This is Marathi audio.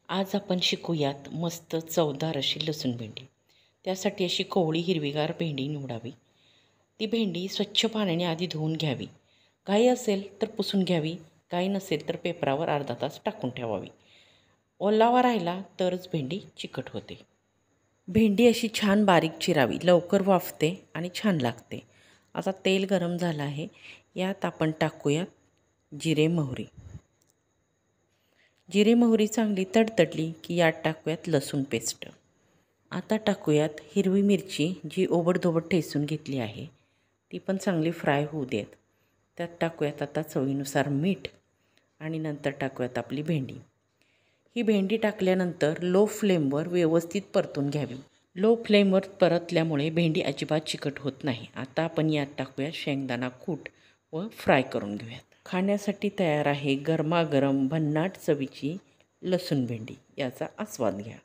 आज आपण शिकूयात मस्त चवदार अशी लसूण भेंडी. त्यासाठी अशी कोवळी हिरवीगार भेंडी निवडावी. ती भेंडी स्वच्छ पाण्याने आधी धुवून घ्यावी. घाई असेल तर पुसून घ्यावी, घाई नसेल तर पेपरावर अर्धा तास टाकून ठेवावी. ओलावा राहिला तरच भेंडी चिकट होते. भेंडी अशी छान बारीक चिरावी, लवकर वाफते आणि छान लागते. आता तेल गरम झालं आहे, यात आपण टाकूयात जिरे मोहरी. जिरे मोहरी चांगली तडतडली की यात टाकूयात लसूण पेस्ट. आता टाकूयात हिरवी मिरची जी ओबडधोबड ठेचून घेतली आहे, ती पण चांगली फ्राय होऊ देत. त्यात टाकूयात आता चवीनुसार मीठ आणि नंतर टाकूयात आपली भेंडी. ही भेंडी टाकल्यानंतर लो फ्लेमवर व्यवस्थित परतून घ्यावी. लो फ्लेमवर परतल्यामुळे भेंडी अजिबात चिकट होत नाही. आता आपण यात टाकूयात शेंगदाणा कूट व फ्राय करून घेऊयात. खाण्यासाठी तयार आहे गरमागरम भन्नाट चवीची लसूण भेंडी. याचा आस्वाद घ्या.